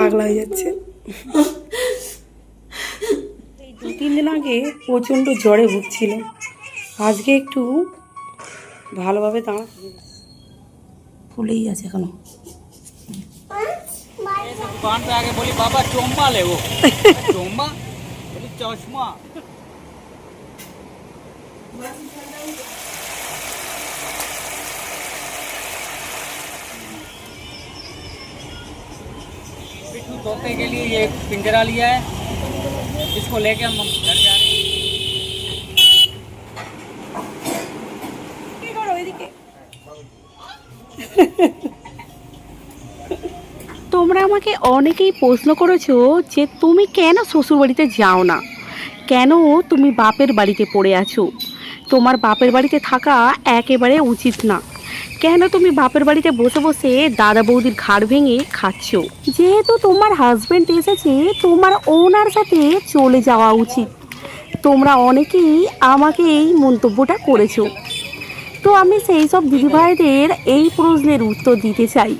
পাগলা হয়ে যাচ্ছে। এই 2-3 দিন আগে প্রচণ্ড জ্বরে ভুগছিল, আজকে একটু ভালোভাবে দাঁড়া ফুলেই আছে এখনো। दुकान पे आके बोली बाबा चोम्मा ले वो चोम्मा बोली चश्मा। पिट्ठू तोते के लिए ये पिंजरा लिया है, इसको लेके हम घर जा रहे हैं। তোমরা আমাকে অনেকেই প্রশ্ন করেছো যে তুমি কেন শ্বশুরবাড়িতে যাও না, কেন তুমি বাপের বাড়িতে পড়ে আছো, তোমার বাপের বাড়িতে থাকা একেবারে উচিত না, কেন তুমি বাপের বাড়িতে বসে বসে দাদা বৌদির ঘাড় ভেঙে খাচ্ছ। যেহেতু তোমার হাজব্যান্ড এসেছে, তোমার ওনার সাথে চলে যাওয়া উচিত। তোমরা অনেকেই আমাকে এই মন্তব্যটা করেছো, তো আমি সেই সব দিদিভাইদের এই প্রশ্নের উত্তর দিতে চাই।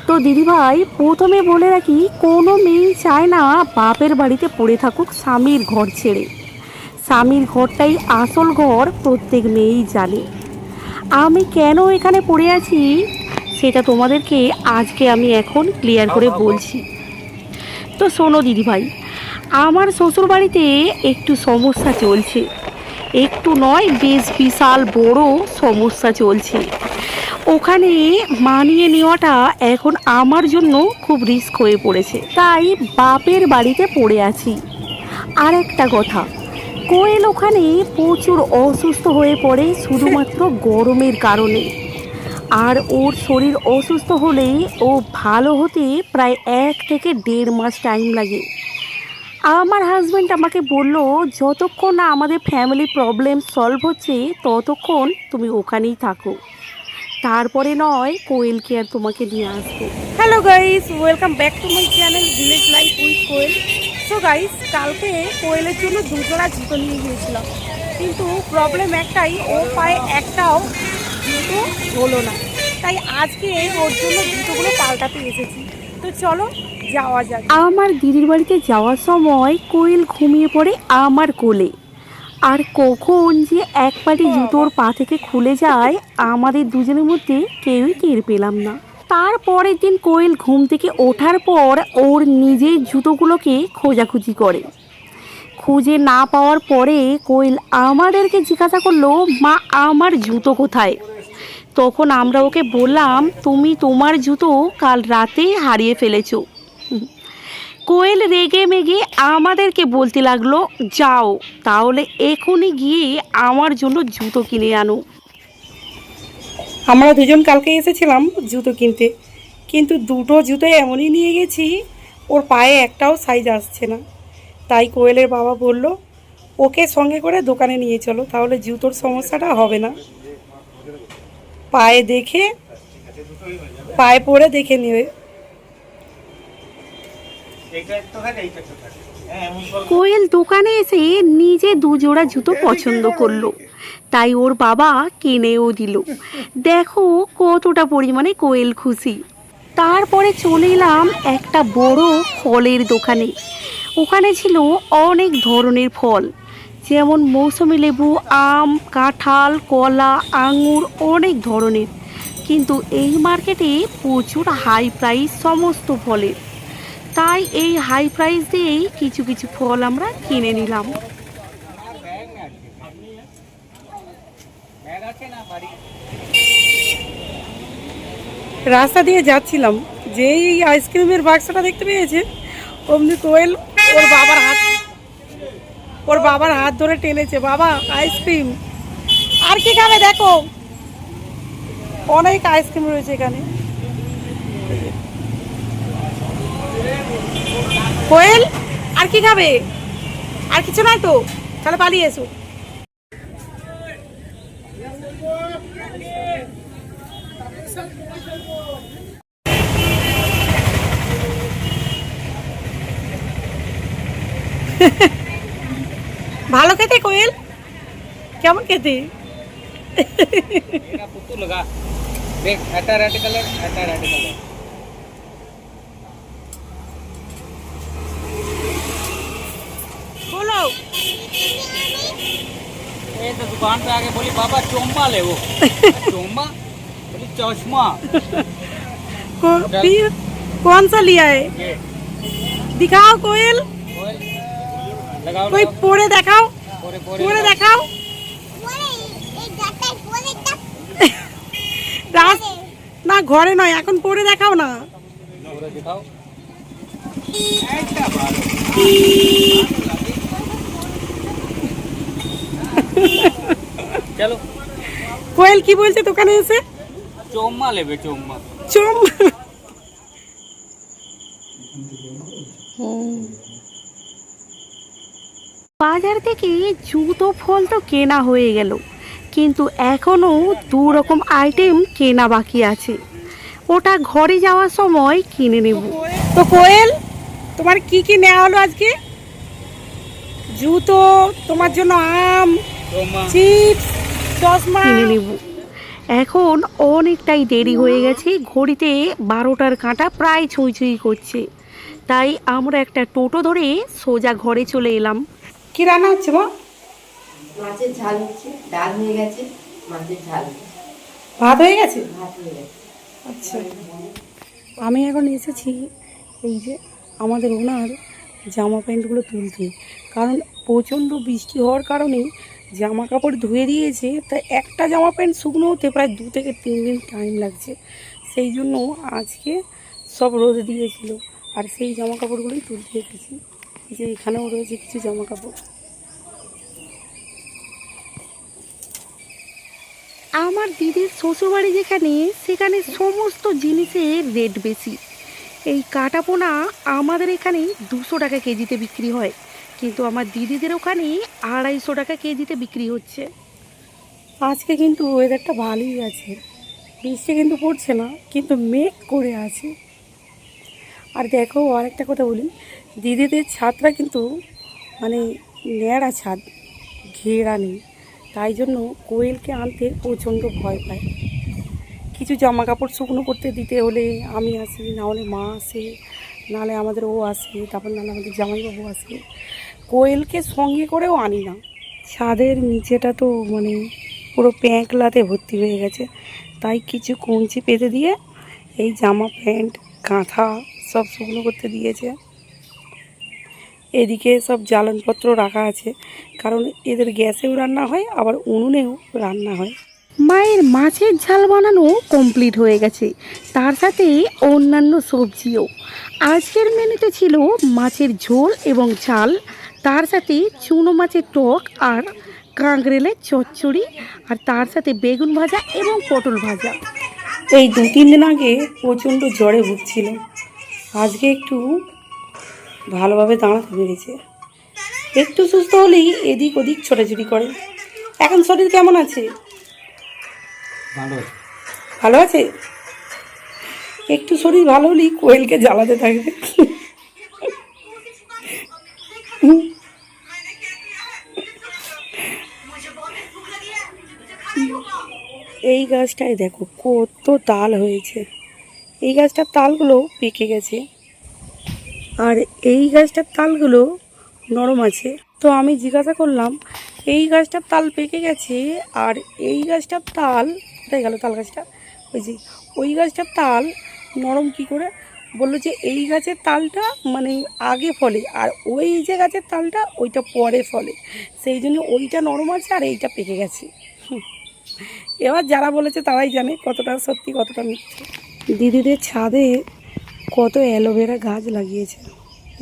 তো দিদিভাই, প্রথমে বলে রাখি, কোনো মেয়ে চায় না বাপের বাড়িতে পড়ে থাকুক স্বামীর ঘর ছেড়ে। স্বামীর ঘরটাই আসল ঘর, প্রত্যেক মেয়েই জানে। আমি কেন এখানে পড়ে আছি সেটা তোমাদেরকে আজকে আমি এখন ক্লিয়ার করে বলছি। তো শোনো দিদিভাই, আমার শ্বশুরবাড়িতে একটু সমস্যা চলছে, একটু নয় বেশ বিশাল বড় সমস্যা চলছে। ওখানে মানিয়ে নেওয়াটা এখন আমার জন্য খুব রিস্ক হয়ে পড়েছে, তাই বাপের বাড়িতে পড়ে আছি। আর একটা কথা, কোয়েল ওখানে প্রচুর অসুস্থ হয়ে পড়ে শুধুমাত্র গরমের কারণে। আর ওর শরীর অসুস্থ হলেই ও ভালো হতে প্রায় 1 থেকে 1.5 মাস টাইম লাগে। আমার হাজব্যান্ড আমাকে বলল, যতক্ষণ না আমাদের ফ্যামিলি প্রবলেম সলভ হচ্ছে ততক্ষণ তুমি ওখানেই থাকো, তারপরে নয় কোয়েলকে আর তোমাকে নিয়ে আসবো। Hello guys, welcome back to my channel village life with Koyel. So guys, কালকে কোয়েলের জন্য 2 জোড়া জুতো নিয়ে গিয়েছিলাম, কিন্তু প্রবলেম একটাই, ও পায়ে একটাও জুতো হলো না। তাই আজকে ওর জন্য জুতোগুলো পাল্টাতে এসেছি। তো চলো যাওয়া যাক। আমার দিদির বাড়িতে যাওয়ার সময় কোয়েল ঘুমিয়ে পড়ে আমার কোলে, আর কখন যে এক পাটি জুতোর পা থেকে খুলে যায় আমাদের দুজনের মধ্যে কেউই টের পেলাম না। তারপরের দিন কোয়েল ঘুম থেকে ওঠার পর ওর নিজের জুতোগুলোকে খোঁজাখুঁজি করে। খুঁজে না পাওয়ার পরে কোয়েল আমাদেরকে জিজ্ঞাসা করলো, মা আমার জুতো কোথায়? তখন আমরা ওকে বললাম, তুমি তোমার জুতো কাল রাতে হারিয়ে ফেলেছো। কোয়েল রেগে মেগে আমাদেরকে বলতে লাগলো, যাও তাহলে এখনই গিয়ে আমার জন্য জুতো কিনে আনো। আমরা দুজন কালকে এসেছিলাম জুতো কিনতে, কিন্তু 2টো জুতো এমনই নিয়ে গেছি ওর পায়ে একটাও সাইজ আসছে না। তাই কোয়েলের বাবা বলল, ওকে সঙ্গে করে দোকানে নিয়ে চলো, তাহলে জুতোর সমস্যাটা হবে না। পায়ে পরে দেখে নেবে। কোয়েল দোকানে এসে নিজে 2 জোড়া জুতো পছন্দ করলো, তাই ওর বাবা কিনেও দিল। দেখো কতটা পরিমাণে কোয়েল খুশি। তারপরে চলে এলাম একটা বড় ফলের দোকানে। ওখানে ছিল অনেক ধরনের ফল, যেমন মৌসুমি লেবু, আম, কাঁঠাল, কলা, আঙুর, অনেক ধরনের। কিন্তু এই মার্কেটে প্রচুর হাই প্রাইস সমস্ত ফলের, তাই এই হাই প্রাইস দিয়েই কিছু কিছু ফল আমরা কিনে নিলাম। রাস্তা দিয়ে যাচ্ছিলাম, যেই এই আইসক্রিমের বাক্সটা দেখতে পেয়েছে, অমনি কোয়েল ওর বাবার হাত ধরে টেনেছে, বাবা আইসক্রিম। আর কি খাবে দেখো, অনেক আইসক্রিম রয়েছে এখানে। কোয়েল আর কি খাবে? আর কিছু নাই তো, তাহলে পালিয়ে এসো। ভালো খেতে কোয়েল, কেমন খেতে? पुत्तू लगा देख, ऐसा रेड कलर, ऐसा रेड कलर। तो दुकान पे आके बोली बाबा चोम्मा ले वो चोम्मा बोली चश्मा फिर कौन सा लिया है? ये दिखाओ कोयल, ऑयल लगाओ कोई लगाओ। পরে দেখাও, पोरे পরে দেখাও। রাস না ঘরে নয়, এখন পরে দেখাও না। पूरे दिखाओ। चलो কোয়েল কি বলছে দোকানে এসে? चोम्मा ले बे चोम्मा। চুম। বাজার থেকে জুতো ফল তো কেনা হয়ে গেল, কিন্তু এখনও দু রকম আইটেম কেনা বাকি আছে, ওটা ঘরে যাওয়ার সময় কিনে নেব। তো কোয়েল, তোমার কি কি নেওয়া হলো আজকে? জুতো, তোমার জন্য আম, चोम्मा চিপস, চশমা। কিনে নেব। এখন অনেকটাই দেরি হয়ে গেছে, ঘড়িতে 12টার কাঁটা প্রায় ছুঁই ছুঁই করছে, তাই আমরা একটা টোটো ধরে সোজা ঘরে চলে এলাম। কি রান্না হচ্ছে মা? মাছের ঝাল হচ্ছে, ডাল হয়ে গেছে, মাছের ঝাল ভাত হয়ে গেছে? ভাত হয়ে গেছে। আচ্ছা, আমি এখন এসেছি এই যে আমাদের ওনার জামা প্যান্টগুলো তুলতে, কারণ প্রচণ্ড বৃষ্টি হওয়ার কারণে জামা কাপড় ধুয়ে দিয়েছে, তাই একটা জামা প্যান্ট শুকনো হতে প্রায় 2 থেকে 3 দিন টাইম লাগছে। সেই জন্য আজকে সব রোদে দিয়েছিল, আর সেই জামা কাপড়গুলোই তুলতে এসেছি। এই যে এখানেও রয়েছে কিছু জামা কাপড়। আমার দিদির শ্বশুরবাড়ি যেখানে, সেখানে সমস্ত জিনিসের রেট বেশি। এই কাটাপোনা আমাদের এখানে 200 টাকা কেজিতে বিক্রি হয়, কিন্তু আমার দিদিদের ওখানে 250 টাকা কেজিতে বিক্রি হচ্ছে। আজকে কিন্তু ওয়েদারটা ভালোই আছে, বৃষ্টি কিন্তু পড়ছে না, কিন্তু মেঘ করে আছে। আর দেখো আরেকটা কথা বলি, দিদিদের ছাদটা কিন্তু মানে ন্যাড়া ছাদ, ঘেরা নেই, তাই জন্য কোয়েলকে আনতে প্রচণ্ড ভয় পায়। কিছু জামা কাপড় শুকনো করতে দিতে হলে আমি আসি, না হলে মা আসে, নাহলে আমাদের ও আসে, তারপর নাহলে আমাদের জামাইবাবু আসে। কোয়েলকে সঙ্গে করেও আনি না। ছাদের নিচেটা তো মানে পুরো প্যাঁকলাতে ভর্তি হয়ে গেছে, তাই কিছু কঞ্চি পেতে দিয়ে এই জামা প্যান্ট কাঁথা সব শুকনো করতে দিয়েছে। এদিকে সব জ্বালানপত্র রাখা আছে, কারণ এদের গ্যাসেও রান্না হয়, আবার উনুনেও রান্না হয়। মায়ের মাছের ঝাল বানানো কমপ্লিট হয়ে গেছে, তার সাথে অন্যান্য সবজিও। আজকের মেনুতে ছিল মাছের ঝোল এবং ঝাল, তার সাথে চুনো মাছের টক আর কাঁকরেলের চচ্চড়ি, আর তার সাথে বেগুন ভাজা এবং পটল ভাজা। এই 2-3 দিন আগে প্রচণ্ড জ্বরে ভুগছিল, আজকে একটু ভালোভাবে দাঁড়াতে পেরেছে। একটু সুস্থ হলেই এদিক ওদিক ছোটাছুটি করে। এখন শরীর কেমন আছে? भालो ভালো আছে? একটু শরীর ভালো হলেই কোয়েলকে জ্বালাতে থাকবে। এই গাছটায় দেখো কত তাল হয়েছে, এই গাছটার তালগুলো পেকে গেছে, আর এই গাছটার তালগুলো নরম আছে। তো আমি জিজ্ঞাসা করলাম, এই গাছটার তাল পেকে গেছে আর এই গাছটার তাল কোথায় গেল? তাল গাছটা ওই যে, ওই গাছটার তাল নরম কি করে? বললো যে এই গাছের তালটা মানে আগে ফলে, আর ওই যে গাছের তালটা ওইটা পরে ফলে, সেই জন্য ওইটা নরম আছে আর এইটা পেকে গেছে। এবার যারা বলেছে তারাই জানে কতটা সত্যি কতটা মিথ্যে। দিদিদের ছাদে কত অ্যালোভেরা গাছ লাগিয়েছে,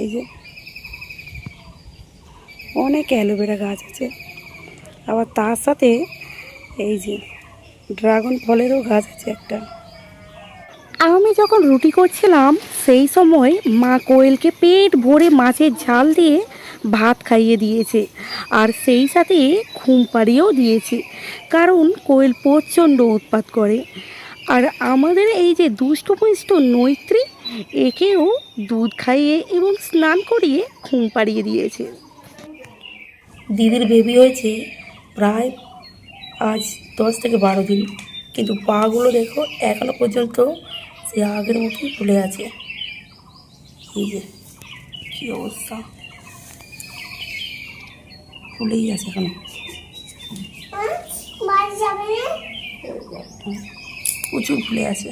এই যে অনেক অ্যালোভেরা গাছ আছে, আবার তার সাথে এই যে ড্রাগন ফলেরও গাছ আছে একটা। আমি যখন রুটি করছিলাম সেই সময় মা কোয়েলকে পেট ভরে মাছের ঝাল দিয়ে ভাত খাইয়ে দিয়েছে, আর সেই সাথে ঘুম পাড়িয়েও দিয়েছে, কারণ কোয়েল প্রচণ্ড উৎপাত করে। আর আমাদের এই যে দুষ্টপুষ্ট নৈত্রী, একেও দুধ খাইয়ে এবং স্নান করিয়ে ঘুম পাড়িয়ে দিয়েছে। দিদির বেবি হয়েছে প্রায় আজ 10 থেকে 12 দিন, কিন্তু পাগুলো দেখো এখনো পর্যন্ত সে আগের মতোই ফুলে আছে। এই যে কী অবস্থা, ফুলেই আছে এখনো। প্রচুর ফুলে আছে।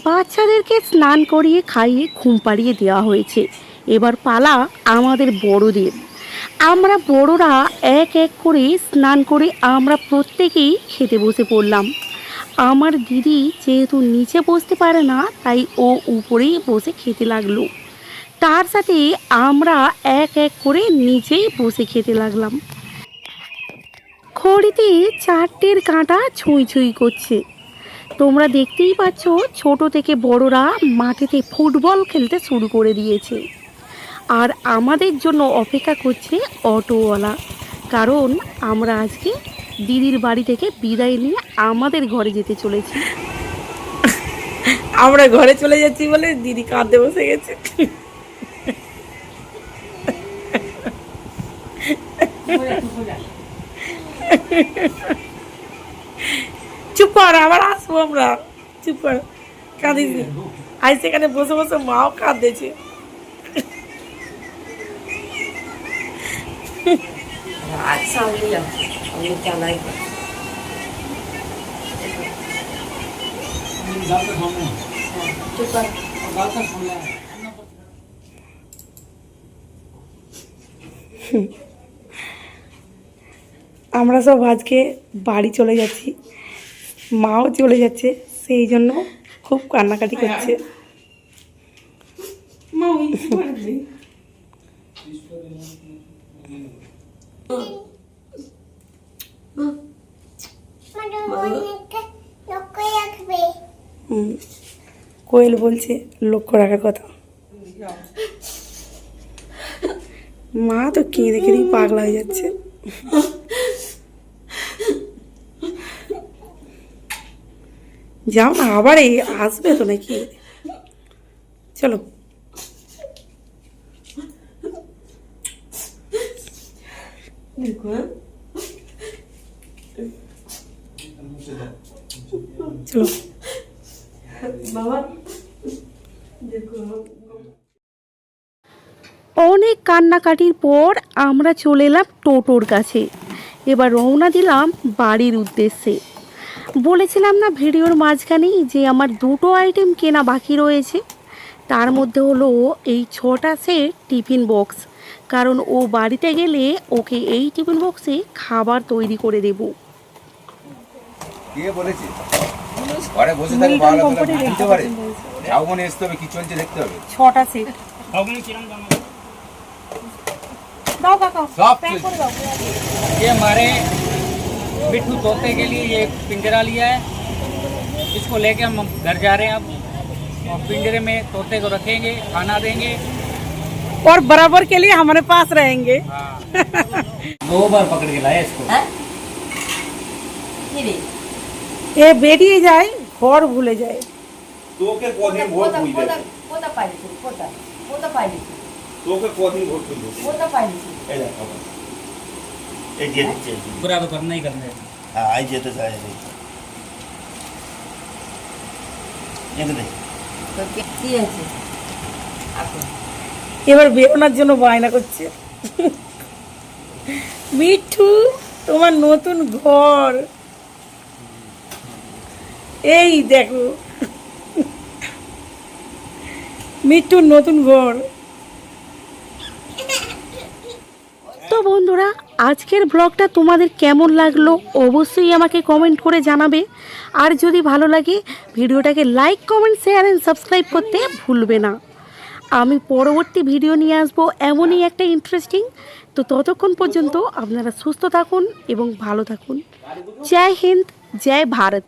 বাচ্চাদেরকে স্নান করিয়ে খাইয়ে ঘুম পাড়িয়ে দেওয়া হয়েছে। এবার পালা আমাদের বড়দের। আমরা বড়রা এক এক করে স্নান করে আমরা প্রত্যেকেই খেতে বসে পড়লাম। আমার দিদি যেহেতু নিচে বসতে পারে না, তাই ও উপরেই বসে খেতে লাগলো। তার সাথে আমরা এক এক করে নিচেই বসে খেতে লাগলাম। ঘড়িতে 4টের কাঁটা ছুঁই ছুঁই করছে। তোমরা দেখতেই পাচ্ছ, ছোট থেকে বড়রা মাঠেতে ফুটবল খেলতে শুরু করে দিয়েছে। আর আমাদের জন্য অপেক্ষা করছে অটোওয়ালা, কারণ আমরা আজকে দিদির বাড়ি থেকে বিদায় নিয়ে আমাদের ঘরে যেতে চলেছি। আমরা ঘরে চলে যাচ্ছি বলে দিদি কাঁদতে বসে গেছে। চুপ কর, আবার আসবো আমরা। চুপ কর, কাঁদিস নি। আজ সেখানে বসে বসে মাও কাঁদতেছে। আচ্ছা আমি জানাই চুপ কর। আমরা সব আজকে বাড়ি চলে যাচ্ছি, মাও চলে যাচ্ছে, সেই জন্য খুব কান্নাকাটি করছে। কোয়েল বলছে লক্ষ্য রাখার কথা। মা তো কেঁদে কেঁদেই পাগলা হয়ে যাচ্ছে। যাও না, আবার এই আসবে তো নাকি? চলো। চলো বাবা। অনেক কান্নাকাটির পর আমরা চলে এলাম টোটোর কাছে। এবার রওনা দিলাম বাড়ির উদ্দেশ্যে। বলেছিলাম না ভিডিওর মাঝখানেই যে আমার 2টো আইটেম কেনা বাকি রয়েছে। তার মধ্যে হলো এই 6টা সেট টিফিন বক্স, কারণ ও বাড়িতে গেলে ওকে এই টিফিন বক্সে খাবার তৈরি করে দেব। কে বলেছে ঘরে বসে থাকলে ভালো করে বুঝতে পারে? যাও মনে আসতে হবে, কি চলছে দেখতে হবে। 6টা সেট দাও কাকা, সব প্যাক করে দাও। ये हमारे बिट्टू तोते के लिए ये पिंजरा लिया है। इसको लेके हम घर जा रहे हैं अब, और पिंजरे में तोते को रखेंगे, खाना देंगे। और बराबर के लिए हमारे पास रहेंगे। हाँ 2 बार पकड़ के लाया इसको। হ্যাঁ কি রে এ বেরিয়ে যায়, ঘর ভুলে যায়। তোকে কদিন ভোট বুঝবে, কোথা পাইলি কোথা পাইলি তোকে কদিন ভোট বুঝবে। কোথা পাইলি এই দেখ বাবা, এই যে দিচ্ছে। पूरा तो करना ही करना है। হ্যাঁ আই যেতে চাই রে। এই দেখ তো কি আছে আপনি এবার বেরোনোর জন্য বায়না করছে। মিঠু, তোমার নতুন ঘর এই দেখো, মিঠুর নতুন ঘর। তো বন্ধুরা, আজকের ব্লগটা তোমাদের কেমন লাগলো অবশ্যই আমাকে কমেন্ট করে জানাবে। আর যদি ভালো লাগে ভিডিওটাকে like, comment, share and subscribe করতে ভুলবে না। আমি পরবর্তী ভিডিও নিয়ে আসবো এমনই একটা ইন্টারেস্টিং। তো ততক্ষণ পর্যন্ত আপনারা সুস্থ থাকুন এবং ভালো থাকুন। জয় হিন্দ, জয় ভারত।